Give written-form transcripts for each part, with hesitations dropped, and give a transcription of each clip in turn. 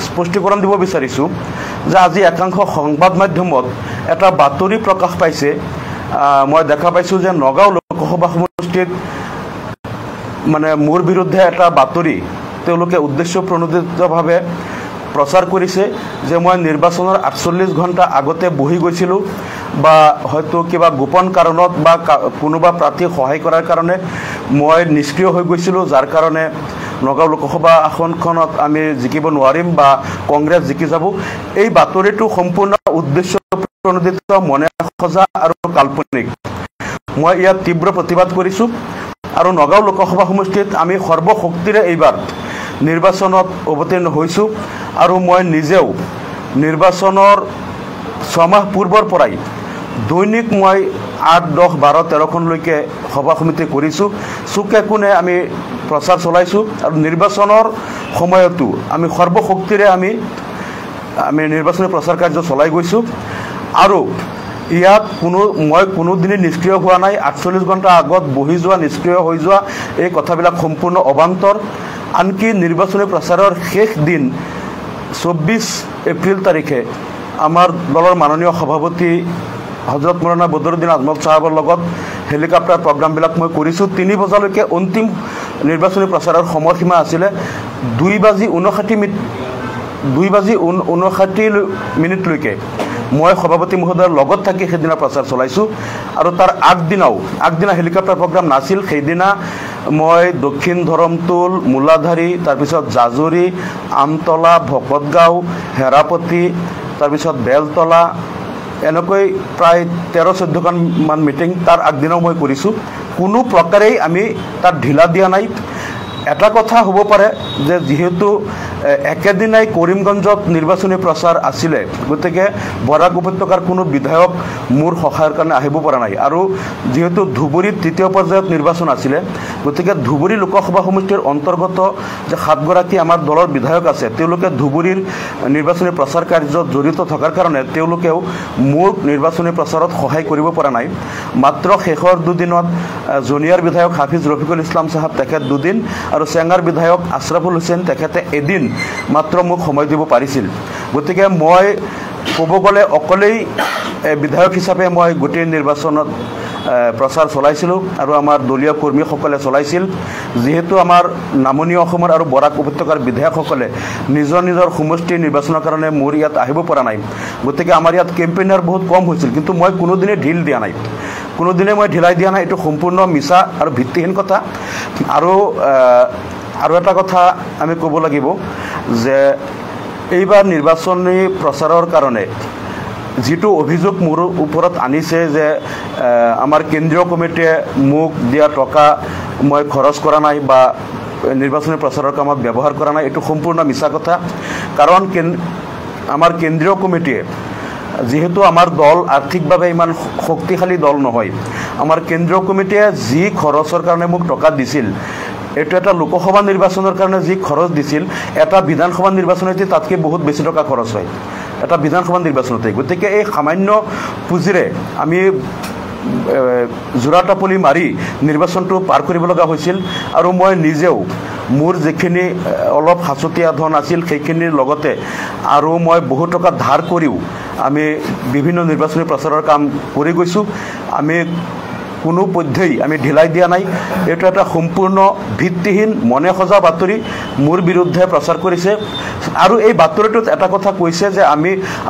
স্পষ্টীকৰণ দিব বিচাৰিছোঁ যে আজি একাংশ সংবাদ মাধ্যমত এটা বাতৰি প্ৰকাশ পাইছে। মই দেখা পাইছোঁ যে নগাঁও লোকসভা সমষ্টিত মানে মোৰ বিৰুদ্ধে এটা বাতৰি তেওঁলোকে উদ্দেশ্য প্ৰণোদিতভাৱে প্ৰচাৰ কৰিছে যে মই নিৰ্বাচনৰ ৪৮ ঘণ্টা আগতে বহি গৈছিলোঁ বা হয়তো কিবা গোপন কাৰণত বা কোনোবা প্ৰাৰ্থীক সহায় কৰাৰ কাৰণে মই নিষ্ক্ৰিয় হৈ গৈছিলোঁ, যাৰ কাৰণে নগাঁও লোকসভা আসনখনত আমি জিকিব নোৱাৰিম বা কংগ্ৰেছ জিকি যাব। এই বাতৰিটো সম্পূৰ্ণ উদ্দেশ্য প্ৰণোদিত, মনে সজা আৰু কাল্পনিক। মই ইয়াত তীব্ৰ প্ৰতিবাদ কৰিছোঁ আৰু নগাঁও লোকসভা সমষ্টিত আমি সৰ্বশক্তিৰে এইবাৰ নিৰ্বাচনত অৱতীৰ্ণ হৈছোঁ আৰু মই নিজেও নিৰ্বাচনৰ 6 মাহ পূৰ্বৰ পৰাই দৈনিক মই 8, 10, 12, 13খনলৈকে সভা সমিতি কৰিছোঁ। চুকে কোণে আমি প্ৰচাৰ চলাইছোঁ আৰু নিৰ্বাচনৰ সময়তো আমি সৰ্বশক্তিৰে আমি নিৰ্বাচনী প্ৰচাৰ কাৰ্য চলাই গৈছোঁ আৰু ইয়াত মই কোনোদিনে নিষ্ক্ৰিয় হোৱা নাই। 48 ঘণ্টা আগত বহি যোৱা, নিষ্ক্ৰিয় হৈ যোৱা এই কথাবিলাক সম্পূৰ্ণ অবান্তৰ। আনকি নিৰ্বাচনী প্ৰচাৰৰ শেষ দিন 24 এপ্ৰিল তাৰিখে আমাৰ দলৰ মাননীয় সভাপতি হজৰত মৌলানা বদৰুদ্দিন আজমল চাহাবৰ লগত হেলিকপ্টাৰ প্ৰগ্ৰামবিলাক মই কৰিছোঁ। 3 বজালৈকে অন্তিম নিৰ্বাচনী প্ৰচাৰৰ সময়সীমা আছিলে। 2:59 মিনিটলৈকে মই সভাপতি মহোদয়ৰ লগত থাকি সেইদিনা প্ৰচাৰ চলাইছোঁ আৰু তাৰ আগদিনা হেলিকপ্টাৰ প্ৰগ্ৰাম নাছিল। সেইদিনা মই দক্ষিণ ধৰমটোল, মূলাধাৰী, তাৰপিছত জাজৰি, আমতলা, ভকতগাঁও, হেৰাপতি, তাৰপিছত বেলতলা, এনেকৈ প্ৰায় 13-14খনমান মিটিং তাৰ আগদিনাও মই কৰিছোঁ। কোনো প্ৰকাৰেই আমি তাত ঢিলা দিয়া নাই। এটা কথা হ'ব পাৰে যে যিহেতু একেদিনাই কৰিমগঞ্জত নিৰ্বাচনী প্ৰচাৰ আছিলে, গতিকে বৰাক উপত্যকাৰ কোনো বিধায়ক মোৰ সহায়ৰ কাৰণে আহিব পৰা নাই আৰু যিহেতু ধুবুৰীত 3য় পৰ্যায়ত নিৰ্বাচন আছিলে, গতিকে ধুবুৰী লোকসভা সমষ্টিৰ অন্তৰ্গত যে 7গৰাকী আমাৰ দলৰ বিধায়ক আছে, তেওঁলোকে ধুবুৰীৰ নিৰ্বাচনী প্ৰচাৰ কাৰ্যত জড়িত থকাৰ কাৰণে তেওঁলোকেও মোক নিৰ্বাচনী প্ৰচাৰত সহায় কৰিব পৰা নাই। মাত্ৰ শেষৰ 2 দিনত জনিয়াৰ বিধায়ক হাফিজ ৰফিকুল ইছলাম চাহাব তেখেত 2 দিন আৰু চেঙাৰ বিধায়ক আছৰাফুল হুছেইন তেখেতে এদিন মাত্ৰ মোক সময় দিব পাৰিছিল। গতিকে মই ক'ব গ'লে অকলেই বিধায়ক হিচাপে মই গোটেই নিৰ্বাচনত প্ৰচাৰ চলাইছিলোঁ আৰু আমাৰ দলীয় কৰ্মীসকলে চলাইছিল। যিহেতু আমাৰ নামনি অসমৰ আৰু বৰাক উপত্যকাৰ বিধায়কসকলে নিজৰ সমষ্টিৰ নিৰ্বাচনৰ কাৰণে মোৰ ইয়াত আহিব পৰা নাই, গতিকে আমাৰ ইয়াত কেম্পেইনাৰ বহুত কম হৈছিল। কিন্তু মই কোনোদিনে ঢিল দিয়া নাই, কোনোদিনে মই ঢিলাই দিয়া নাই। এইটো সম্পূৰ্ণ মিছা আৰু ভিত্তিহীন কথা। আৰু এটা কথা আমি ক'ব লাগিব যে এইবাৰ নিৰ্বাচনী প্ৰচাৰৰ কাৰণে যিটো অভিযোগ মোৰ ওপৰত আনিছে যে আমাৰ কেন্দ্ৰীয় কমিটিয়ে মোক দিয়া টকা মই খৰচ কৰা নাই বা নিৰ্বাচনী প্ৰচাৰৰ কামত ব্যৱহাৰ কৰা নাই, এইটো সম্পূৰ্ণ মিছা কথা। কাৰণ আমাৰ কেন্দ্ৰীয় কমিটিয়ে যিহেতু আমাৰ দল আৰ্থিকভাৱে ইমান শক্তিশালী দল নহয়, আমাৰ কেন্দ্ৰীয় কমিটিয়ে যি খৰচৰ কাৰণে মোক টকা দিছিল, এইটো এটা লোকসভা নিৰ্বাচনৰ কাৰণে যি খৰচ দিছিল, এটা বিধানসভা নিৰ্বাচনতে তাতকৈ বহুত বেছি টকা খৰচ হয় এটা বিধানসভা নিৰ্বাচনতে। গতিকে এই সামান্য পুঁজিৰে আমি জোৰাটাপলি মাৰি নিৰ্বাচনটো পাৰ কৰিব লগা হৈছিল আৰু মই নিজেও মোৰ যিখিনি অলপ সাঁচতীয়া ধন আছিল সেইখিনিৰ লগতে আৰু মই বহু টকা ধাৰ কৰিও আমি বিভিন্ন নিৰ্বাচনী প্ৰচাৰৰ কাম কৰি গৈছোঁ। আমি কোনো পধ্যেই আমি ঢিলাই দিয়া নাই। এইটো এটা সম্পূৰ্ণ ভিত্তিহীন মনে সজা বাতৰি মোৰ বিৰুদ্ধে প্ৰচাৰ কৰিছে আৰু এই বাতৰিটোত এটা কথা কৈছে যে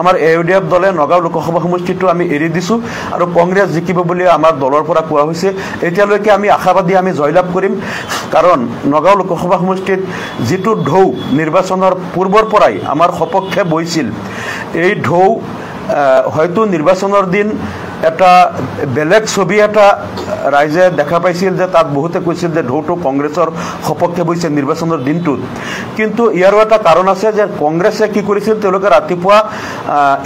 আমাৰ AUDF দলে নগাঁও লোকসভা সমষ্টিটো আমি এৰি দিছোঁ আৰু কংগ্ৰেছ জিকিব বুলি আমাৰ দলৰ পৰা কোৱা হৈছে। এতিয়ালৈকে আমি আশাবাদী, আমি জয়লাভ কৰিম, কাৰণ নগাঁও লোকসভা সমষ্টিত যিটো ঢৌ নিৰ্বাচনৰ পূৰ্বৰ পৰাই আমাৰ সপক্ষে বৈছিল, এই ঢৌ হয়তো নিৰ্বাচনৰ দিন এটা বেলেগ ছবি এটা ৰাইজে দেখা পাইছিল যে তাত বহুতে কৈছিল যে ঢৌটো কংগ্ৰেছৰ সপক্ষে বৈছে নিৰ্বাচনৰ দিনটোত। কিন্তু ইয়াৰো এটা কাৰণ আছে যে কংগ্ৰেছে কি কৰিছিল, তেওঁলোকে ৰাতিপুৱা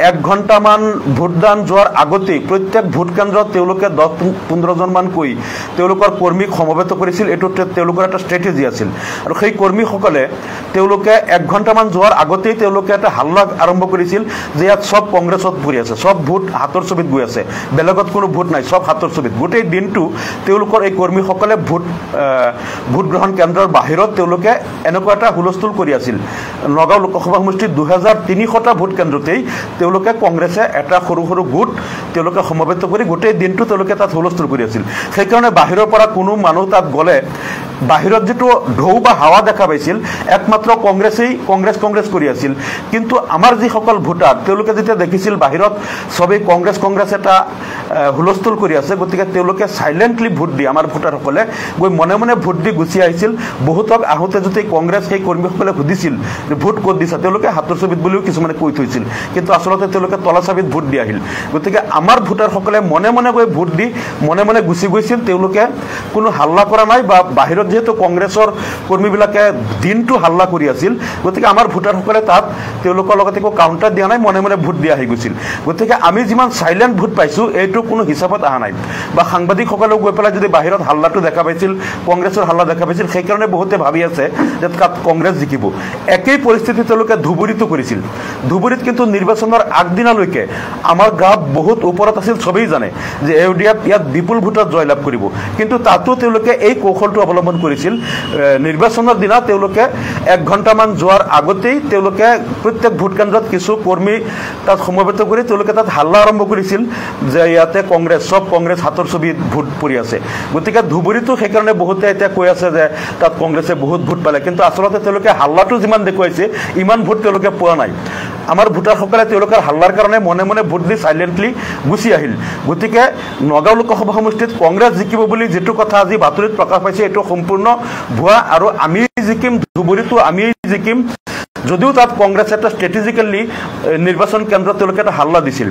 1 ঘণ্টামান ভোটদান যোৱাৰ আগতেই প্ৰত্যেক ভোট কেন্দ্ৰত তেওঁলোকে 10-15জনমানকৈ তেওঁলোকৰ কৰ্মীক সমবেত কৰিছিল। এইটো তেওঁলোকৰ এটা ষ্ট্ৰেটেজি আছিল আৰু সেই কৰ্মীসকলে তেওঁলোকে 1 ঘণ্টামান যোৱাৰ আগতেই তেওঁলোকে এটা হাল্লা আৰম্ভ কৰিছিল যে ইয়াত চব কংগ্ৰেছত ভৰি আছে, চব ভোট হাতৰ ছবিত গৈ আছে। বেলেগত কোনো ভোট নাই, সব হাতৰ ছবিত। গোটেই দিনটো তেওঁলোকৰ এই কৰ্মীসকলে ভোট গ্ৰহণ কেন্দ্ৰৰ বাহিৰত তেওঁলোকে এনেকুৱা এটা হুলস্থুল কৰি আছিল। নগাঁও লোকসভা সমষ্টিত 2300টা ভোট কেন্দ্ৰতেই তেওঁলোকে কংগ্ৰেছে এটা সৰু সৰু গোট তেওঁলোকে সমবেত কৰি গোটেই দিনটো তেওঁলোকে তাত হুলস্থুল কৰি আছিল। সেইকাৰণে বাহিৰৰ পৰা কোনো মানুহ তাত গ'লে বাহিৰত যিটো ঢৌ বা হাৱা দেখা পাইছিল একমাত্ৰ কংগ্ৰেছ কৰি আছিল। কিন্তু আমাৰ যিসকল ভোটাৰ তেওঁলোকে যেতিয়া দেখিছিল বাহিৰত সবেই কংগ্ৰেছ এটা হুলস্থুল কৰি আছে, গতিকে তেওঁলোকে চাইলেণ্টলি ভোট দি আমাৰ ভোটাৰসকলে গৈ মনে মনে ভোট দি গুচি আহিছিল। বহুতক আহোঁতে যদি কংগ্ৰেছ সেই কৰ্মীসকলে সুধিছিল যে ভোট ক'ত দিছা, তেওঁলোকে হাতৰ ছবিত বুলিও কিছুমানে কৈ থৈছিল, কিন্তু আচলতে তেওঁলোকে তলা চাবিত ভোট দি আহিল। গতিকে আমাৰ ভোটাৰসকলে মনে মনে গৈ ভোট দি মনে মনে গুচি গৈছিল। তেওঁলোকে কোনো হাল্লা কৰা নাই, বা বাহিৰত যেহেতু কংগ্ৰেছৰ কৰ্মীবিলাকে দিনটো হাল্লা কৰি আছিল, গতিকে আমাৰ ভোটাৰসকলে তাত তেওঁলোকৰ লগত একো কাউণ্টাৰ দিয়া নাই, মনে মনে ভোট দি আহি গৈছিল। গতিকে আমি যিমান চাইলেণ্ট ভোট পাইছোঁ এইটো কোনো হিচাপত অহা নাই। বা সাংবাদিকসকলেও গৈ পেলাই যদি বাহিৰত হাল্লাটো দেখা পাইছিল, কংগ্ৰেছৰ হাল্লা দেখা পাইছিল, সেইকাৰণে বহুতে ভাবি আছে যে তাত কংগ্ৰেছ জিকিব। একেই পৰিস্থিতি তেওঁলোকে ধুবুৰীতো কৰিছিল। ধুবুৰীত কিন্তু নিৰ্বাচনৰ আগদিনালৈকে আমাৰ গাঁৱত বহুত ওপৰত আছিল, সবেই জানে যে ইউডিএফ ইয়াত বিপুল ভোটত জয়লাভ কৰিব। কিন্তু তাতো তেওঁলোকে এই কৌশলটো অৱলম্বন কৰিছিল। নিৰ্বাচনৰ দিনা তেওঁলোকে 1 ঘণ্টামান যোৱাৰ আগতেই তেওঁলোকে প্ৰত্যেক ভোট কেন্দ্ৰত কিছু কৰ্মী তাত সমবেত কৰি তেওঁলোকে তাত হাল্লা আৰম্ভ কৰিছিল যে ইয়াতে সব কংগ্ৰেছ হাতৰ ছবিত ভোট পৰি আছে। গতিকে ধুবুৰীতো সেইকাৰণে বহুতে এতিয়া কৈ আছে যে তাত কংগ্ৰেছে বহুত ভোট পালে, কিন্তু আচলতে তেওঁলোকে হাল্লাটো যিমান দেখুৱাইছে ইমান ভোট তেওঁলোকে পোৱা নাই। আমাৰ ভোটাৰসকলে তেওঁলোকৰ হাল্লাৰ কাৰণে মনে মনে ভোট দি চাইলেণ্টলি গুচি আহিল। গতিকে নগাঁও লোকসভা সমষ্টিত কংগ্ৰেছ জিকিব বুলি যিটো কথা আজি বাতৰিত প্ৰকাশ পাইছে এইটো সম্পূৰ্ণ ভুৱা, আৰু আমি জিকিম, ধুবুৰীতো আমি জিকিম। যদিও তাত কংগ্ৰেছে এটা ষ্ট্ৰেটেজিকেলি নিৰ্বাচন কেন্দ্ৰত তেওঁলোকে এটা হাল্লা দিছিল।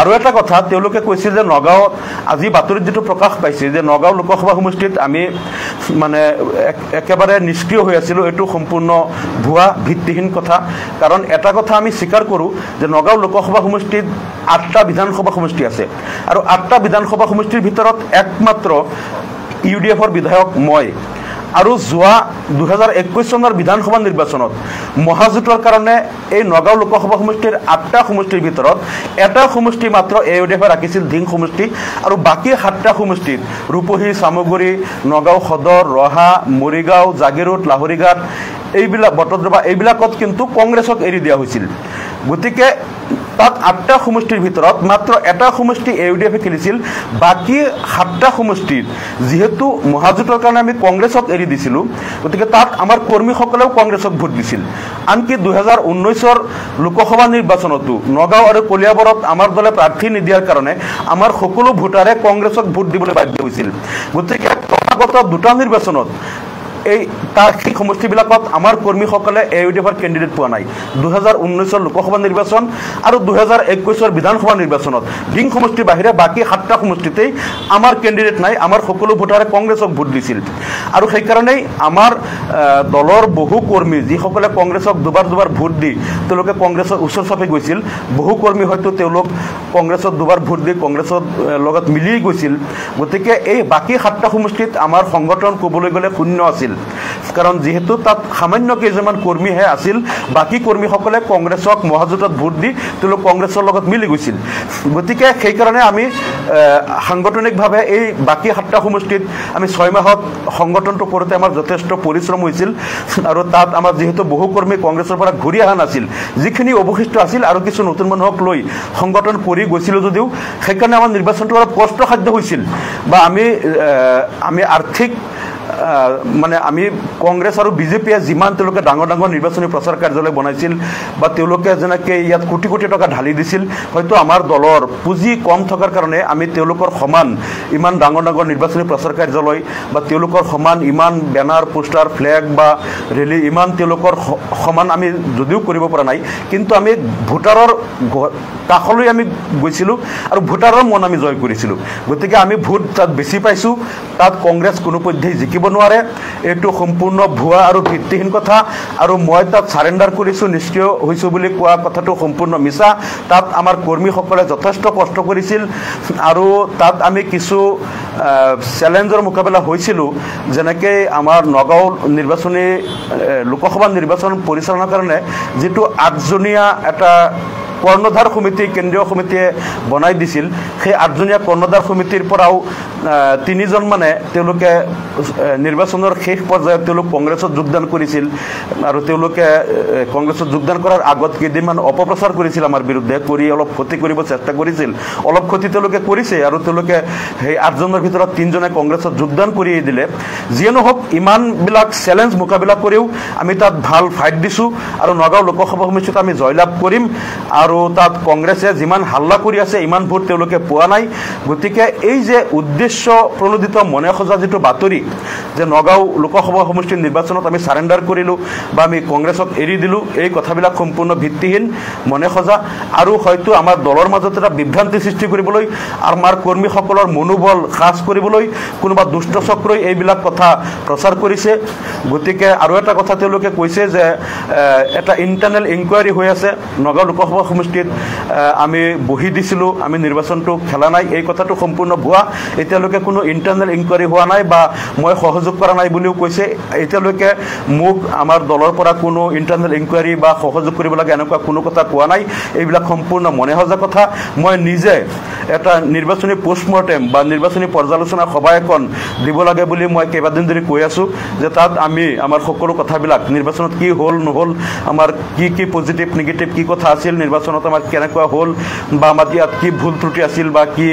আৰু এটা কথা তেওঁলোকে কৈছিল যে নগাঁৱত আজি বাতৰিত যিটো প্ৰকাশ পাইছে যে নগাঁও লোকসভা সমষ্টিত আমি মানে একেবাৰে নিষ্ক্ৰিয় হৈ আছিলোঁ, এইটো সম্পূৰ্ণ ভুৱা, ভিত্তিহীন কথা। কাৰণ এটা কথা আমি স্বীকাৰ কৰোঁ যে নগাঁও লোকসভা সমষ্টিত 8টা বিধানসভা সমষ্টি আছে, আৰু 8টা বিধানসভা সমষ্টিৰ ভিতৰত একমাত্ৰ ইউডিএফৰ বিধায়ক মই। আৰু যোৱা 2021 চনৰ বিধানসভা নিৰ্বাচনত মহাজোঁটৰ কাৰণে এই নগাঁও লোকসভা সমষ্টিৰ 8টা সমষ্টিৰ ভিতৰত এটা সমষ্টি মাত্ৰ ইউডিএফে ৰাখিছিল, ধিং সমষ্টি, আৰু বাকী 7টা সমষ্টিত ৰূপহী, চামগুৰি, নগাঁও সদৰ, ৰহা, মৰিগাঁও, জাগিৰোড, লাহৰীঘাট, এইবিলাক বটদ্ৰৱা, এইবিলাকত কিন্তু কংগ্ৰেছক এৰি দিয়া হৈছিল। গতিকে তাত 8টা সমষ্টিৰ ভিতৰত মাত্ৰ এটা সমষ্টি ইউডিএফে খেলিছিল। বাকী 7টা সমষ্টিত যিহেতু মহাজোঁটৰ কাৰণে আমি কংগ্ৰেছক এৰি দিছিলোঁ, গতিকে তাত আমাৰ কৰ্মীসকলেও কংগ্ৰেছক ভোট দিছিল। আনকি 2019 লোকসভা নিৰ্বাচনতো নগাঁও আৰু কলিয়াবৰত আমাৰ দলে প্ৰাৰ্থী নিদিয়াৰ কাৰণে আমাৰ সকলো ভোটাৰে কংগ্ৰেছক ভোট দিবলৈ বাধ্য হৈছিল। গতিকে ক্ৰমাগত 2টা নিৰ্বাচনত সেই সমষ্টিবিলাকত আমাৰ কৰ্মীসকলে ইউডিএফৰ কেণ্ডিডেট পোৱা নাই। 2019 লোকসভা নিৰ্বাচন আৰু 2021 বিধানসভা নিৰ্বাচনত ডিং সমষ্টিৰ বাহিৰে বাকী 7টা সমষ্টিতেই আমাৰ কেণ্ডিডেট নাই, আমাৰ সকলো ভোটাৰে কংগ্ৰেছক ভোট দিছিল। আৰু সেইকাৰণেই আমাৰ দলৰ বহু কৰ্মী যিসকলে কংগ্ৰেছক দুবাৰ ভোট দি তেওঁলোকে কংগ্ৰেছৰ ওচৰ চাপি গৈছিল, বহু কৰ্মী হয়তো তেওঁলোক কংগ্ৰেছত দুবাৰ ভোট দি কংগ্ৰেছৰ লগত মিলি গৈছিল। গতিকে এই বাকী 7টা সমষ্টিত আমাৰ সংগঠন ক'বলৈ গ'লে শূন্য আছিল। কাৰণ যিহেতু তাত সামান্য কেইজনমান কৰ্মীহে আছিল, বাকী কৰ্মীসকলে কংগ্ৰেছক মহাজোঁটত ভোট দি তেওঁলোক কংগ্ৰেছৰ লগত মিলি গৈছিল। গতিকে সেইকাৰণে আমি সাংগঠনিকভাৱে এই বাকী 7টা সমষ্টিত আমি 6 মাহত সংগঠনটো কৰোঁতে আমাৰ যথেষ্ট পৰিশ্ৰম হৈছিল, আৰু তাত আমাৰ যিহেতু বহু কৰ্মী কংগ্ৰেছৰ পৰা ঘূৰি অহা নাছিল, যিখিনি অৱশিষ্ট আছিল আৰু কিছু নতুন মানুহক লৈ সংগঠন কৰি গৈছিলোঁ যদিও সেইকাৰণে আমাৰ নিৰ্বাচনটো অলপ কষ্টসাধ্য হৈছিল। বা আমি আৰ্থিক মানে আমি কংগ্ৰেছ আৰু বিজেপিয়ে যিমান তেওঁলোকে ডাঙৰ নিৰ্বাচনী প্ৰচাৰ কাৰ্যালয় বনাইছিল বা তেওঁলোকে যেনেকৈ ইয়াত কোটি কোটি টকা ঢালি দিছিল, হয়তো আমাৰ দলৰ পুঁজি কম থকাৰ কাৰণে আমি তেওঁলোকৰ সমান ইমান ডাঙৰ নিৰ্বাচনী প্ৰচাৰ কাৰ্যালয় বা তেওঁলোকৰ সমান ইমান বেনাৰ, পোষ্টাৰ, ফ্লেগ বা ৰেলী ইমান তেওঁলোকৰ সমান আমি যদিও কৰিব পৰা নাই, কিন্তু আমি ভোটাৰৰ কাষলৈ আমি গৈছিলোঁ আৰু ভোটাৰৰ মন আমি জয় কৰিছিলোঁ। গতিকে আমি ভোট তাত বেছি পাইছোঁ, তাত কংগ্ৰেছ কোনোপধ্যেই জিকিব নোৱাৰে। এইটো সম্পূৰ্ণ ভুৱা আৰু ভিত্তিহীন কথা, আৰু মই তাত চাৰেণ্ডাৰ কৰিছোঁ, নিষ্ক্ৰিয় হৈছোঁ বুলি কোৱা কথাটো সম্পূৰ্ণ মিছা। তাত আমাৰ কৰ্মীসকলে যথেষ্ট কষ্ট কৰিছিল, আৰু তাত আমি কিছু চেলেঞ্জৰ মোকাবিলা হৈছিলোঁ, যেনেকৈ আমাৰ নগাঁও লোকসভা নিৰ্বাচন পৰিচালনাৰ কাৰণে যিটো 8জনীয়া এটা কৰ্ণধাৰ সমিতি কেন্দ্ৰীয় সমিতিয়ে বনাই দিছিল সেই 8জনীয়া কৰ্ণধাৰ সমিতিৰ পৰাও 3জন মানে তেওঁলোকে নিৰ্বাচনৰ শেষ পৰ্যায়ত তেওঁলোক কংগ্ৰেছত যোগদান কৰিছিল আৰু তেওঁলোকে কংগ্ৰেছত যোগদান কৰাৰ আগত কেইদিনমান অপপ্ৰচাৰ কৰিছিল আমাৰ বিৰুদ্ধে কৰি অলপ ক্ষতি কৰিব চেষ্টা কৰিছিল অলপ ক্ষতি তেওঁলোকে কৰিছে আৰু তেওঁলোকে সেই 8জনৰ ভিতৰত 3জনে কংগ্ৰেছত যোগদান কৰি দিলে যিয়ে নহওক ইমানবিলাক চেলেঞ্জ মোকাবিলা কৰিও আমি তাত ভাল ফাইট দিছোঁ আৰু নগাঁও লোকসভা সমষ্টিত আমি জয়লাভ কৰিম আৰু তাত কংগ্ৰেছে যিমান হাল্লা কৰি আছে ইমান ভোট তেওঁলোকে পোৱা নাই গতিকে এই যে উদ্দেশ্য প্ৰণোদিত মনে সজা যিটো বাতৰি যে নগাঁও লোকসভা সমষ্টিৰ নিৰ্বাচনত আমি সাৰেণ্ডাৰ কৰিলোঁ বা আমি কংগ্ৰেছক এৰি দিলোঁ এই কথাবিলাক সম্পূৰ্ণ ভিত্তিহীন মনে সজা আৰু হয়তো আমাৰ দলৰ মাজত এটা বিভ্ৰান্তি সৃষ্টি কৰিবলৈ আমাৰ কৰ্মীসকলৰ মনোবল হ্ৰাস কৰিবলৈ কোনোবা দুষ্ট চক্ৰই এইবিলাক কথা প্ৰচাৰ কৰিছে গতিকে আৰু এটা কথা তেওঁলোকে কৈছে যে এটা ইণ্টাৰনেল ইনকুৱাৰী হৈ আছে নগাঁও লোকসভা সমষ্টিত আমি বহি দিছিলোঁ আমি নিৰ্বাচনটো খেলা নাই এই কথাটো সম্পূৰ্ণ ভুৱা এতিয়ালৈকে কোনো ইণ্টাৰনেল ইনকুৱাৰী হোৱা নাই বা মই সহযোগ কৰা নাই বুলিও কৈছে এতিয়ালৈকে মোক আমাৰ দলৰ পৰা কোনো ইণ্টাৰনেল ইনকুৱাৰী বা সহযোগ কৰিব লাগে এনেকুৱা কোনো কথা কোৱা নাই এইবিলাক সম্পূৰ্ণ মনে সজা কথা মই নিজে এটা নিৰ্বাচনী পোষ্টমৰ্টেম বা নিৰ্বাচনী পৰ্যালোচনা সভা এখন দিব লাগে বুলি মই কেইবাদিন ধৰি কৈ আছোঁ যে তাত আমি আমাৰ সকলো কথাবিলাক নিৰ্বাচনত কি হ'ল নহ'ল আমাৰ কি পজিটিভ নিগেটিভ কি কথা আছিল নিৰ্বাচনত আমাৰ কেনেকুৱা হ'ল বা আমাৰ ইয়াত কি ভুল ত্ৰুটি আছিল বা কি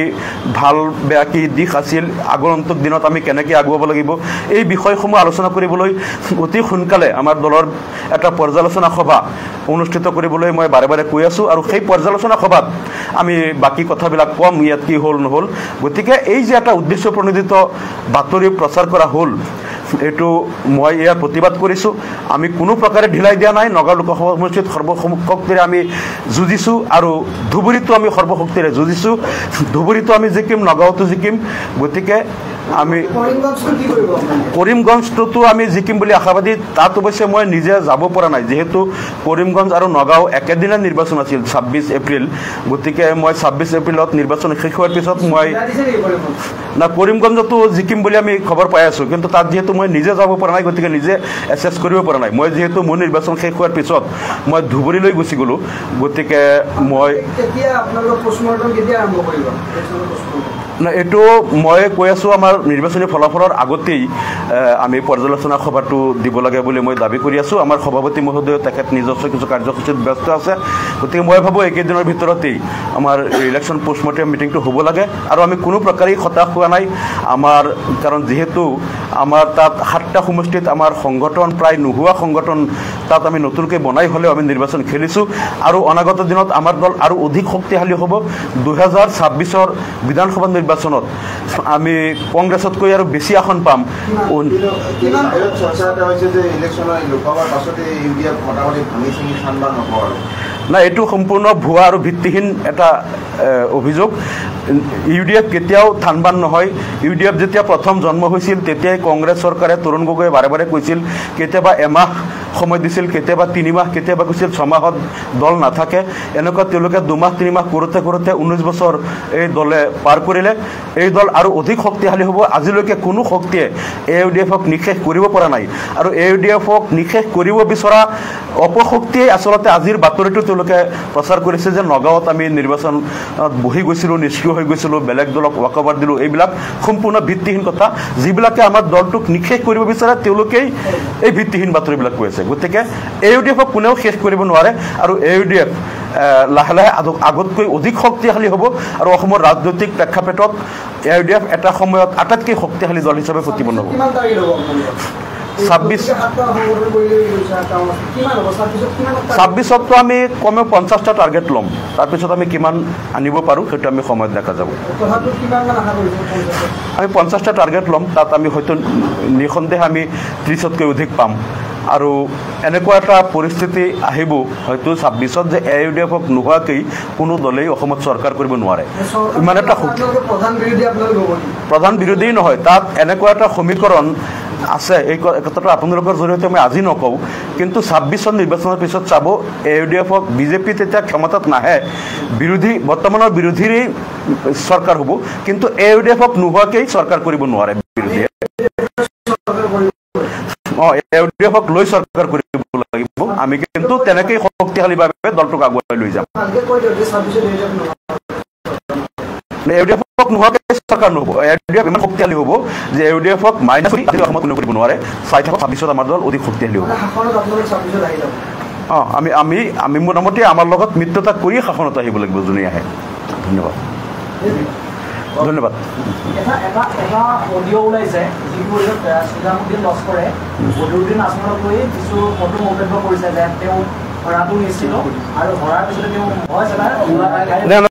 ভাল বেয়া কি দিশ আছিল আগন্তুক দিনত আমি কেনেকৈ আগুৱাব লাগিব এই বিষয়সমূহ আলোচনা কৰিবলৈ অতি সোনকালে আমাৰ দলৰ এটা পৰ্যালোচনা সভা অনুষ্ঠিত কৰিবলৈ মই বাৰে বাৰে কৈ আছোঁ আৰু সেই পৰ্যালোচনা সভাত আমি বাকী কথাবিলাক কম ইয়াত কি হ'ল নহ'ল গতিকে এই যে এটা উদ্দেশ্য প্ৰণোদিত বাতৰি প্ৰচাৰ কৰা হ'ল এইটো মই ইয়াৰ প্ৰতিবাদ কৰিছোঁ আমি কোনো প্ৰকাৰে ঢিলাই দিয়া নাই নগাঁও লোকসভা সমষ্টিত সৰ্বশক্তিৰে আমি যুঁজিছোঁ আৰু ধুবুৰীতো আমি সৰ্বশক্তিৰে যুঁজিছোঁ ধুবুৰীতো আমি জিকিম নগাঁৱতো জিকিম গতিকে আমি কৰিমগঞ্জটোতো আমি জিকিম বুলি আশাবাদী তাত অৱশ্যে মই নিজে যাব পৰা নাই যিহেতু কৰিমগঞ্জ আৰু নগাঁও একেদিনা নিৰ্বাচন আছিল 26 এপ্ৰিল গতিকে মই 26 এপ্ৰিলত নিৰ্বাচন শেষ হোৱাৰ পিছত মই না কৰিমগঞ্জতো জিকিম বুলি আমি খবৰ পাই আছোঁ কিন্তু তাত যিহেতু মই নিজে যাব পৰা নাই গতিকে নিজে এছেছ কৰিব পৰা নাই মই যিহেতু মোৰ নিৰ্বাচন শেষ হোৱাৰ পিছত মই ধুবুৰীলৈ গুচি গ'লোঁ গতিকে মই না এইটো মই কৈ আছোঁ আমাৰ নিৰ্বাচনী ফলাফলৰ আগতেই আমি পৰ্যালোচনা সভাটো দিব লাগে বুলি মই দাবী কৰি আছোঁ আমাৰ সভাপতি মহোদয় তেখেত নিজস্ব কিছু কাৰ্যসূচীত ব্যস্ত আছে গতিকে মই ভাবোঁ এইকেইদিনৰ ভিতৰতেই আমাৰ ইলেকশ্যন পোষ্টমৰ্টেম মিটিংটো হ'ব লাগে আৰু আমি কোনো প্ৰকাৰেই হতাশ হোৱা নাই আমাৰ কাৰণ যিহেতু আমাৰ তাত 7টা সমষ্টিত আমাৰ সংগঠন প্ৰায় নোহোৱা সংগঠন তাত আমি নতুনকৈ বনাই হ'লেও আমি নিৰ্বাচন খেলিছোঁ আৰু অনাগত দিনত আমাৰ দল আৰু অধিক শক্তিশালী হ'ব 2026ৰ বিধানসভা নিৰ্বাচনত আমি কংগ্ৰেছতকৈ আৰু বেছি আসন পাম না এইটো সম্পূৰ্ণ ভুৱা আৰু ভিত্তিহীন এটা অভিযোগ ইউডিএফ কেতিয়াও থানবান নহয় ইউডিএফ যেতিয়া প্ৰথম জন্ম হৈছিল তেতিয়াই কংগ্ৰেছ চৰকাৰে তৰুণ গগৈয়ে বাৰে বাৰে কৈছিল কেতিয়াবা এমাহ সময় দিছিল কেতিয়াবা 3 মাহ কেতিয়াবা কৈছিল 6 মাহত দল নাথাকে এনেকুৱা তেওঁলোকে 2 মাহ 3 মাহ কৰোঁতে 19 বছৰ এই দলে পাৰ কৰিলে এই দল আৰু অধিক শক্তিশালী হ'ব আজিলৈকে কোনো শক্তিয়ে ইউডিএফক নিশেষ কৰিব পৰা নাই আৰু ইউডিএফক নিশেষ কৰিব বিচৰা অপশক্তিয়ে আচলতে আজিৰ বাতৰিটো তেওঁলোকে প্ৰচাৰ কৰিছে যে নগাঁৱত আমি নিৰ্বাচনত বহি গৈছিলোঁ নিষ্ক্ৰিয় হৈ গৈছিলোঁ বেলেগ দলক ৱাকঅভাৰ দিলোঁ এইবিলাক সম্পূৰ্ণ ভিত্তিহীন কথা যিবিলাকে আমাৰ দলটোক নিশেষ কৰিব বিচাৰে তেওঁলোকেই এই ভিত্তিহীন বাতৰিবিলাক কৈ আছে গতিকে ইউডিএফক কোনেও শেষ কৰিব নোৱাৰে আৰু ইউডিএফ লাহে লাহে আগতকৈ অধিক শক্তিশালী হ'ব আৰু অসমৰ ৰাজনৈতিক প্ৰেক্ষাপটত ইউডিএফ এটা সময়ত আটাইতকৈ শক্তিশালী দল হিচাপে প্ৰতিপন্ন হ'ব 26ততো আমি কমেও 50টা টাৰ্গেট ল'ম তাৰপিছত আমি কিমান আনিব পাৰোঁ সেইটো আমি সময়ত দেখা যাব আমি 50টা টাৰ্গেট ল'ম তাত আমি হয়তো নিঃসন্দেহে আমি 30তকৈ অধিক পাম আৰু এনেকুৱা এটা পৰিস্থিতি আহিব হয়তো 26ত যে ইউডিএফক নোহোৱাকৈ কোনো দলেই অসমত চৰকাৰ কৰিব নোৱাৰে ইমান এটা প্ৰধান বিৰোধী নহয় তাত এনেকুৱা এটা সমীকৰণ আছে এই কথাটো আপোনালোকৰ জৰিয়তে মই আজি নকওঁ কিন্তু 26ৰ নিৰ্বাচনৰ পিছত চাব ইউডিএফক বিজেপি তেতিয়া ক্ষমতাত নাহে বিৰোধী বৰ্তমানৰ বিৰোধীৰেই চৰকাৰ হ'ব কিন্তু ইউডিএফক নোহোৱাকৈ চৰকাৰ কৰিব নোৱাৰে বিৰোধীয়ে ইউডিএফক লৈ চৰকাৰ কৰিব লাগিব আমি কিন্তু তেনেকেই শক্তিশালীভাৱে দলটোক আগুৱাই লৈ যাম ইউডিএফক নোহোৱাকৈ চৰকাৰ নহ'ব ইউডিএফ ইমান শক্তিশালী হ'ব যে ইউডিএফক মাইনাছ কৰি অসমত কোনো কৰিব নোৱাৰে 2026 আমাৰ দল অধিক শক্তিশালী হ'ব আমি আমি আমি মোটামুটি আমাৰ লগত মিত্ৰতা কৰি শাসনত আহিব লাগিব যোনে আহে ধন্যবাদ ধন্যবাদ এটা অডিঅ' ওলাইছে যিটো সুধামুদ্দিন লস্কৰে বদৰুদ্দিন আজমলক লৈ কিছু ফটো মন্তব্য কৰিছে যে তেওঁ হৰাটো নিশ্চিত আৰু হৰাৰ পিছতে তেওঁ